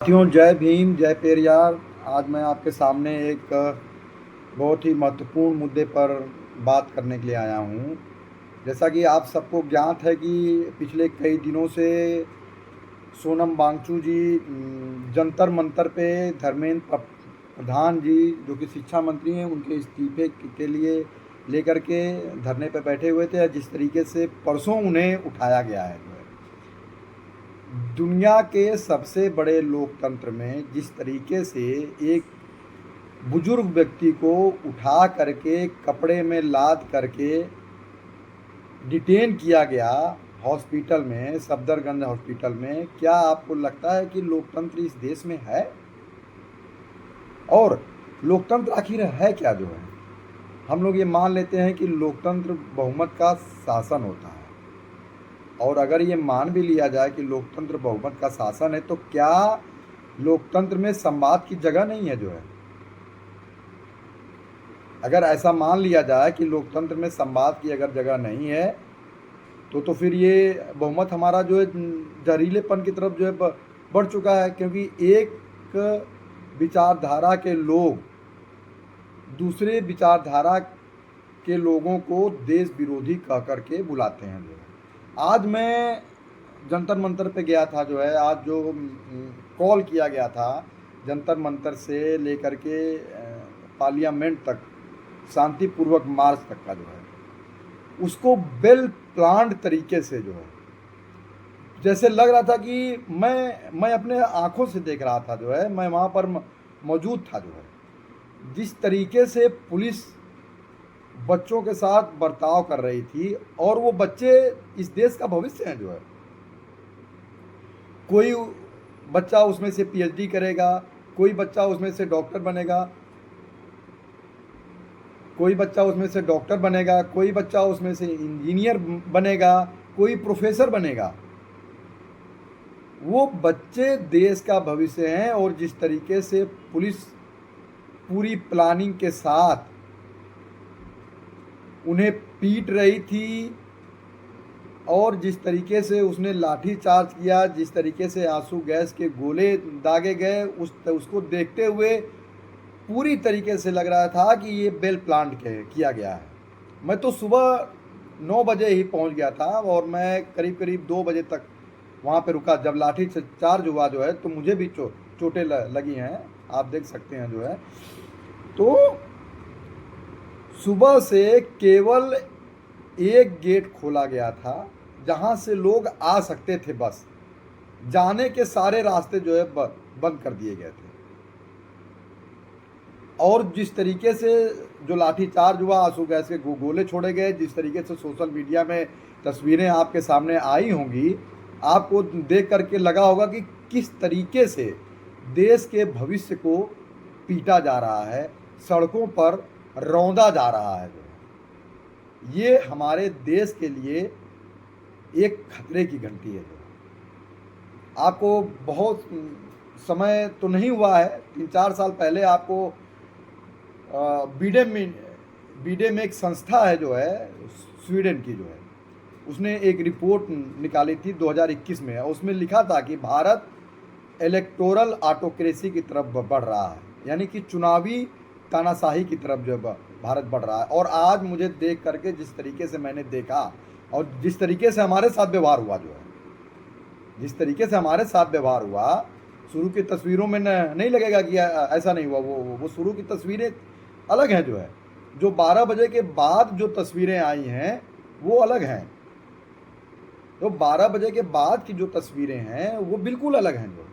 साथियों, जय भीम जय पेरियार। आज मैं आपके सामने एक बहुत ही महत्वपूर्ण मुद्दे पर बात करने के लिए आया हूँ। जैसा कि आप सबको ज्ञात है कि पिछले कई दिनों से सोनम वांगचू जी जंतर मंतर पे धर्मेंद्र प्रधान जी जो कि शिक्षा मंत्री हैं उनके इस्तीफे के लिए लेकर के धरने पे बैठे हुए थे। जिस तरीके से परसों उन्हें उठाया गया है, दुनिया के सबसे बड़े लोकतंत्र में जिस तरीके से एक बुजुर्ग व्यक्ति को उठा करके कपड़े में लाद करके डिटेन किया गया हॉस्पिटल में, सफदरगंज हॉस्पिटल में, क्या आपको लगता है कि लोकतंत्र इस देश में है? और लोकतंत्र आखिर है क्या जो है? हम लोग ये मान लेते हैं कि लोकतंत्र बहुमत का शासन होता है, और अगर ये मान भी लिया जाए कि लोकतंत्र बहुमत का शासन है, तो क्या लोकतंत्र में संवाद की जगह नहीं है जो है? अगर ऐसा मान लिया जाए कि लोकतंत्र में संवाद की अगर जगह नहीं है, तो फिर ये बहुमत हमारा जो है जहरीलेपन की तरफ जो है बढ़ चुका है। क्योंकि एक विचारधारा के लोग दूसरे विचारधारा के लोगों को देश विरोधी कह करके बुलाते हैं जो है। आज मैं जंतर मंतर पे गया था जो है, आज जो कॉल किया गया था जंतर मंतर से लेकर के पार्लियामेंट तक शांतिपूर्वक मार्च तक का जो है, उसको वेल प्लान्ड तरीके से जो है, जैसे लग रहा था कि मैं अपने आंखों से देख रहा था जो है, मैं वहाँ पर मौजूद था जो है। जिस तरीके से पुलिस बच्चों के साथ बर्ताव कर रही थी, और वो बच्चे इस देश का भविष्य हैं जो है। कोई बच्चा उसमें से पीएचडी करेगा, कोई बच्चा उसमें से डॉक्टर बनेगा, कोई बच्चा उसमें से डॉक्टर बनेगा, कोई बच्चा उसमें से इंजीनियर बनेगा, कोई प्रोफेसर बनेगा। वो बच्चे देश का भविष्य हैं। और जिस तरीके से पुलिस पूरी प्लानिंग के साथ उन्हें पीट रही थी, और जिस तरीके से उसने लाठी चार्ज किया, जिस तरीके से आंसू गैस के गोले दागे गए, उसको देखते हुए पूरी तरीके से लग रहा था कि ये वेल प्लान्ड किया गया है। मैं तो सुबह 9 बजे ही पहुंच गया था, और मैं करीब करीब 2 बजे तक वहाँ पे रुका। जब लाठी चार्ज हुआ जो है, तो मुझे भी चोटें लगी हैं, आप देख सकते हैं जो है। तो सुबह से केवल एक गेट खोला गया था जहाँ से लोग आ सकते थे, बस जाने के सारे रास्ते जो है बंद कर दिए गए थे। और जिस तरीके से जो लाठीचार्ज हुआ, आंसू गैस के गोले छोड़े गए, जिस तरीके से सोशल मीडिया में तस्वीरें आपके सामने आई होंगी, आपको देख करके लगा होगा कि किस तरीके से देश के भविष्य को पीटा जा रहा है, सड़कों पर रौंदा जा रहा है। ये हमारे देश के लिए एक खतरे की घंटी है। आपको बहुत समय तो नहीं हुआ है, 3-4 साल पहले आपको बीडे में एक संस्था है जो है, स्वीडन की जो है, उसने एक रिपोर्ट निकाली थी 2021 में। उसमें लिखा था कि भारत इलेक्टोरल ऑटोक्रेसी की तरफ बढ़ रहा है, यानी कि चुनावी तानाशाही की तरफ जो भारत बढ़ रहा है। और आज मुझे देख करके जिस तरीके से मैंने देखा, और जिस तरीके से हमारे साथ व्यवहार हुआ जो है, जिस तरीके से हमारे साथ व्यवहार हुआ, शुरू की तस्वीरों में नहीं लगेगा कि ऐसा नहीं हुआ। वो शुरू की तस्वीरें अलग हैं जो है, जो 12 बजे के बाद जो तस्वीरें आई हैं वो अलग हैं। तो 12 बजे के बाद की जो तस्वीरें हैं वो बिल्कुल अलग हैं। जो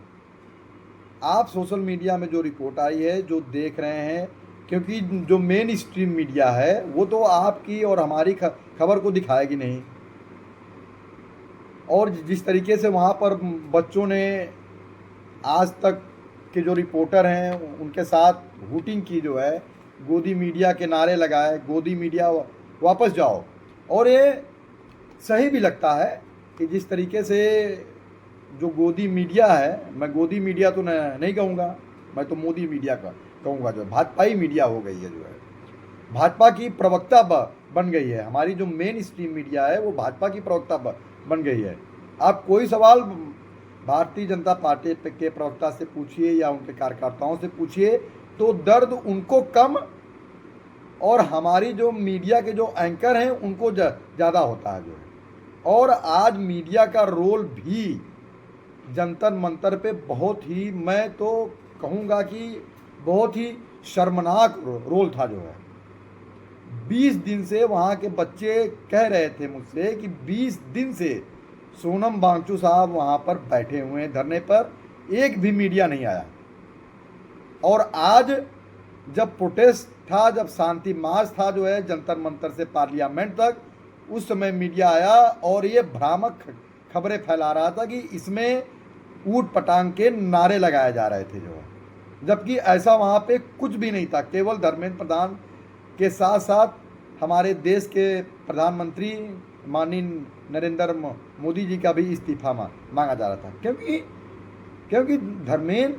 आप सोशल मीडिया में जो रिपोर्ट आई है, जो देख रहे हैं, क्योंकि जो मेन स्ट्रीम मीडिया है वो तो आपकी और हमारी खबर को दिखाएगी नहीं। और जिस तरीके से वहाँ पर बच्चों ने, आज तक के जो रिपोर्टर हैं उनके साथ हूटिंग की जो है, गोदी मीडिया के नारे लगाए, गोदी मीडिया वापस जाओ। और ये सही भी लगता है कि जिस तरीके से जो गोदी मीडिया है, मैं गोदी मीडिया तो नहीं कहूँगा, मैं तो मोदी मीडिया का कहूँगा, जो भाजपाई मीडिया हो गई है जो है, भाजपा की प्रवक्ता बन गई है। हमारी जो मेन स्ट्रीम मीडिया है वो भाजपा की प्रवक्ता बन गई है। आप कोई सवाल भारतीय जनता पार्टी के प्रवक्ता से पूछिए या उनके कार्यकर्ताओं से पूछिए, तो दर्द उनको कम और हमारी जो मीडिया के जो एंकर हैं उनको ज़्यादा होता है जो है। और आज मीडिया का रोल भी जंतर मंतर पे बहुत ही, मैं तो कहूँगा कि बहुत ही शर्मनाक रोल था जो है। 20 दिन से वहाँ के बच्चे कह रहे थे मुझसे कि 20 दिन से सोनम वांगचू साहब वहाँ पर बैठे हुए हैं धरने पर, एक भी मीडिया नहीं आया। और आज जब प्रोटेस्ट था, जब शांति मार्च था जो है जंतर मंतर से पार्लियामेंट तक, उस समय मीडिया आया और ये भ्रामक खबरें फैला रहा था कि इसमें ऊट पटांग के नारे लगाए जा रहे थे जो है, जबकि ऐसा वहाँ पे कुछ भी नहीं था। केवल धर्मेंद्र प्रधान के साथ साथ हमारे देश के प्रधानमंत्री माननीय नरेंद्र मोदी जी का भी इस्तीफा मांगा जा रहा था, क्योंकि धर्मेंद्र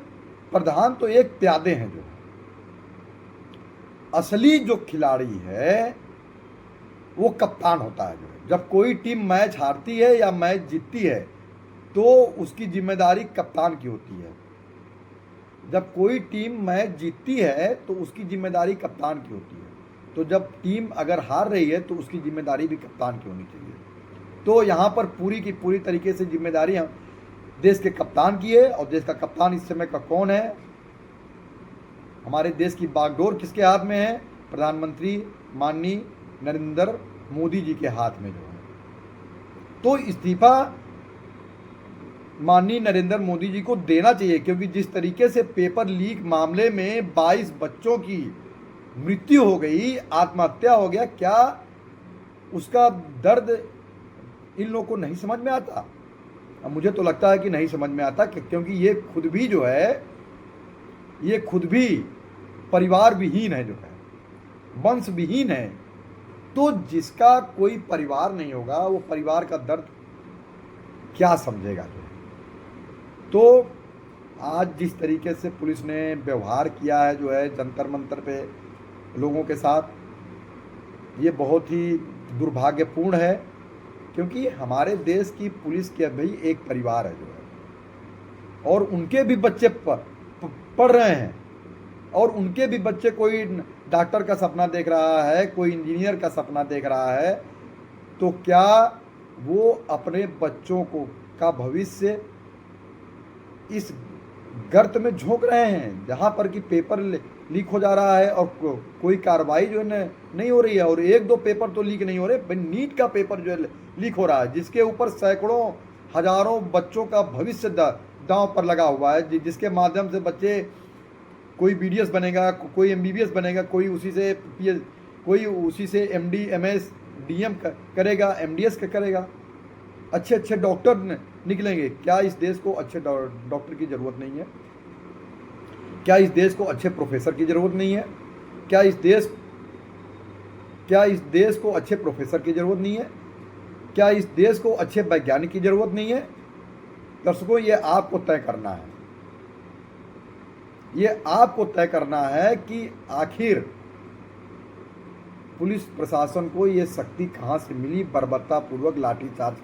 प्रधान तो एक प्यादे हैं जो, असली जो खिलाड़ी है वो कप्तान होता है जो है। जब कोई टीम मैच हारती है या मैच जीतती है तो उसकी जिम्मेदारी कप्तान की होती है। जब कोई टीम मैच जीतती है तो उसकी जिम्मेदारी कप्तान की होती है। तो जब टीम अगर हार रही है तो उसकी जिम्मेदारी भी कप्तान की होनी चाहिए। तो यहाँ पर पूरी की पूरी तरीके से जिम्मेदारी हम देश के कप्तान की है। और देश का कप्तान इस समय का कौन है? हमारे देश की बागडोर किसके हाथ में है? प्रधानमंत्री माननीय नरेंद्र मोदी जी के हाथ में जो है। तो इस्तीफा माननीय नरेंद्र मोदी जी को देना चाहिए, क्योंकि जिस तरीके से पेपर लीक मामले में 22 बच्चों की मृत्यु हो गई, आत्महत्या हो गया, क्या उसका दर्द इन लोगों को नहीं समझ में आता? अब मुझे तो लगता है कि नहीं समझ में आता, क्योंकि ये खुद भी जो है, ये खुद भी परिवार विहीन है जो है, वंश विहीन है। तो जिसका कोई परिवार नहीं होगा वो परिवार का दर्द क्या समझेगा जो है। तो आज जिस तरीके से पुलिस ने व्यवहार किया है जो है जंतर मंतर पे लोगों के साथ, ये बहुत ही दुर्भाग्यपूर्ण है, क्योंकि हमारे देश की पुलिस के भी एक परिवार है जो है, और उनके भी बच्चे पढ़ रहे हैं, और उनके भी बच्चे, कोई डॉक्टर का सपना देख रहा है, कोई इंजीनियर का सपना देख रहा है। तो क्या वो अपने बच्चों को का भविष्य इस गर्त में झोंक रहे हैं जहाँ पर कि पेपर लीक हो जा रहा है और कोई कार्रवाई जो है नहीं हो रही है? और एक दो पेपर तो लीक नहीं हो रहे, नीट का पेपर जो है लीक हो रहा है, जिसके ऊपर सैकड़ों हजारों बच्चों का भविष्य दांव पर लगा हुआ है, जिसके माध्यम से बच्चे, कोई BDS बनेगा, कोई MBBS बनेगा, कोई उसी से MD MS DM करेगा, MDS करेगा, अच्छे अच्छे डॉक्टर निकलेंगे। क्या इस देश को अच्छे डॉक्टर की ज़रूरत नहीं है? क्या इस देश को अच्छे प्रोफेसर की ज़रूरत नहीं है? क्या इस देश को अच्छे प्रोफेसर की ज़रूरत नहीं है? क्या इस देश को अच्छे वैज्ञानिक की ज़रूरत नहीं है? दर्शकों, ये आपको तय करना है, ये आपको तय करना है कि आखिर पुलिस प्रशासन को ये शक्ति कहाँ से मिली बर्बरतापूर्वक लाठीचार्ज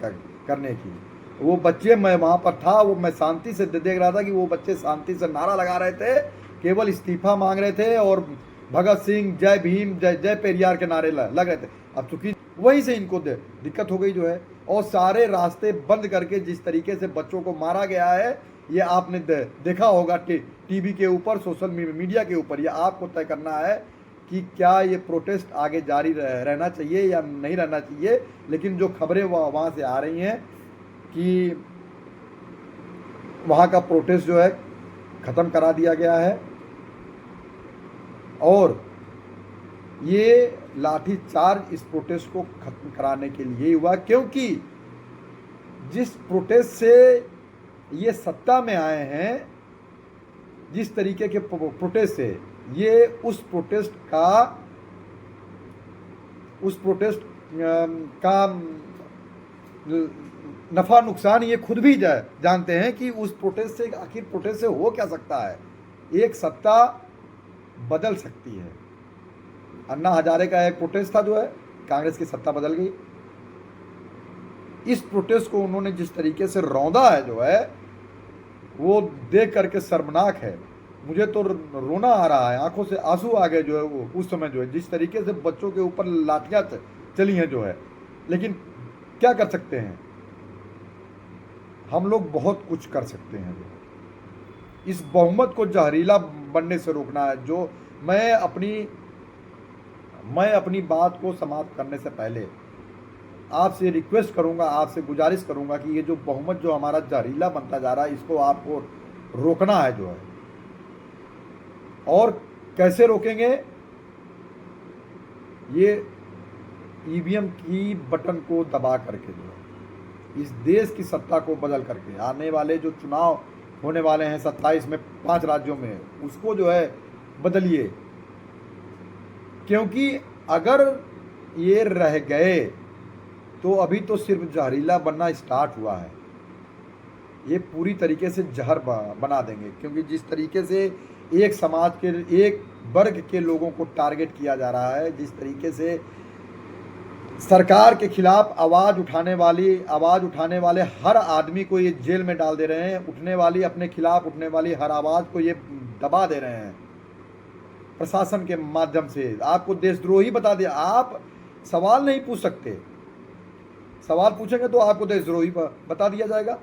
करने की। वो बच्चे, मैं वहाँ पर था, वो मैं शांति से देख रहा था कि वो बच्चे शांति से नारा लगा रहे थे, केवल इस्तीफा मांग रहे थे और भगत सिंह, जय भीम, जय जय पेरियार के नारे लग रहे थे। अब चूंकि वहीं से इनको दिक्कत हो गई जो है, और सारे रास्ते बंद करके जिस तरीके से बच्चों को मारा गया है, ये आपने देखा होगा टीवी के ऊपर, सोशल मीडिया के ऊपर। ये आपको तय करना है कि क्या ये प्रोटेस्ट आगे जारी रहना चाहिए या नहीं रहना चाहिए। लेकिन जो खबरें वहाँ से आ रही हैं कि वहाँ का प्रोटेस्ट जो है ख़त्म करा दिया गया है, और ये लाठीचार्ज इस प्रोटेस्ट को ख़त्म कराने के लिए हुआ, क्योंकि जिस प्रोटेस्ट से ये सत्ता में आए हैं, जिस तरीके के प्रोटेस्ट से, ये उस प्रोटेस्ट का नफ़ा नुकसान ये खुद भी जानते हैं कि उस प्रोटेस्ट से, आखिर प्रोटेस्ट से हो क्या सकता है। एक सत्ता बदल सकती है। अन्ना हजारे का एक प्रोटेस्ट था जो है, कांग्रेस की सत्ता बदल गई। इस प्रोटेस्ट को उन्होंने जिस तरीके से रौंदा है जो है, वो देख करके शर्मनाक है। मुझे तो रोना आ रहा है, आंखों से आंसू आ गए जो है वो उस समय जो है, जिस तरीके से बच्चों के ऊपर लाठियां चली हैं जो है। लेकिन क्या कर सकते हैं, हम लोग बहुत कुछ कर सकते हैं। जो इस बहुमत को जहरीला बनने से रोकना है। जो मैं अपनी मैं अपनी बात को समाप्त करने से पहले आपसे रिक्वेस्ट करूंगा, आपसे गुजारिश करूंगा कि ये जो बहुमत जो हमारा जहरीला बनता जा रहा है, इसको आपको रोकना है जो है। और कैसे रोकेंगे? ये ईवीएम की बटन को दबा करके जो है, इस देश की सत्ता को बदल करके, आने वाले जो चुनाव होने वाले हैं 27 में 5 राज्यों में, उसको जो है बदलिए। क्योंकि अगर ये रह गए तो अभी तो सिर्फ जहरीला बनना स्टार्ट हुआ है, ये पूरी तरीके से जहर बना देंगे। क्योंकि जिस तरीके से एक समाज के एक वर्ग के लोगों को टारगेट किया जा रहा है, जिस तरीके से सरकार के खिलाफ आवाज़ उठाने वाले हर आदमी को ये जेल में डाल दे रहे हैं, अपने खिलाफ उठने वाली हर आवाज़ को ये दबा दे रहे हैं प्रशासन के माध्यम से। आपको देशद्रोही बता दिया। आप सवाल नहीं पूछ सकते, सवाल पूछेंगे तो आपको देशद्रोही बता दिया जाएगा।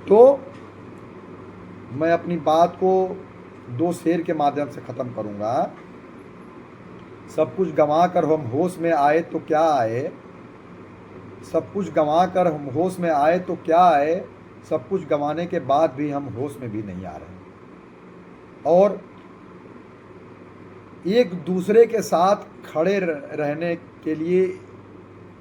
तो मैं अपनी बात को 2 शेर के माध्यम से ख़त्म करूंगा। सब कुछ गंवा कर हम होश में आए तो क्या आए, सब कुछ गंवा कर हम होश में आए तो क्या आए, सब कुछ गंवाने के बाद भी हम होश में भी नहीं आ रहे। और एक दूसरे के साथ खड़े रहने के लिए,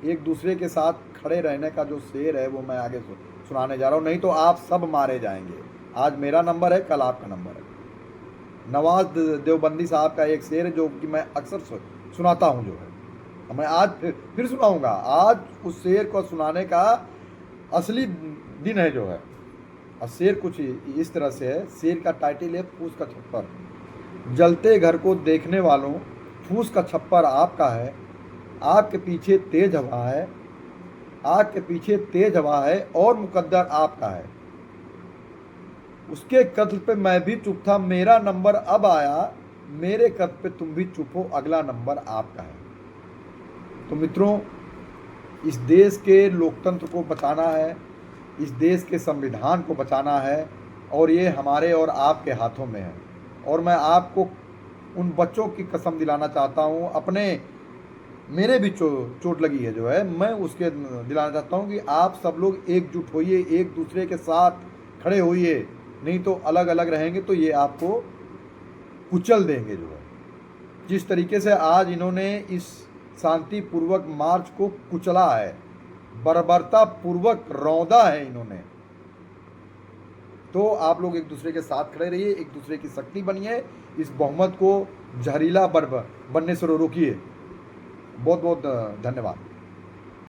एक दूसरे के साथ खड़े रहने का जो शेर है वो मैं आगे सुनाने जा रहा हूँ। नहीं तो आप सब मारे जाएंगे। आज मेरा नंबर है, कल आपका नंबर है। नवाज देवबंदी साहब का एक शेर है जो कि मैं अक्सर सुनाता हूँ जो है, मैं आज फिर सुनाऊंगा। आज उस शेर को सुनाने का असली दिन है जो है। और शेर कुछ इस तरह से है। शेर का टाइटल है फूस का छप्पर। जलते घर को देखने वालों, फूस का छप्पर आपका है, आग के पीछे तेज हवा है, आग के पीछे तेज हवा है और मुकद्दर आपका है। उसके कत्ल पे मैं भी चुप था, मेरा नंबर अब आया, मेरे कत्ल पे तुम भी चुप हो, अगला नंबर आपका है। तो मित्रों, इस देश के लोकतंत्र को बचाना है, इस देश के संविधान को बचाना है, और ये हमारे और आपके हाथों में है। और मैं आपको उन बच्चों की कसम दिलाना चाहता हूँ, मेरे भी चोट लगी है जो है, मैं उसके दिलाना चाहता हूँ कि आप सब लोग एकजुट होइए, एक दूसरे के साथ खड़े होइए। नहीं तो अलग अलग रहेंगे तो ये आपको कुचल देंगे जो है। जिस तरीके से आज इन्होंने इस शांतिपूर्वक मार्च को कुचला है, बर्बरता पूर्वक रौंदा है इन्होंने। तो आप लोग एक दूसरे के साथ खड़े रहिए, एक दूसरे की शक्ति बनिए, इस बहुमत को जहरीला बनने से रोकिए। बहुत बहुत धन्यवाद।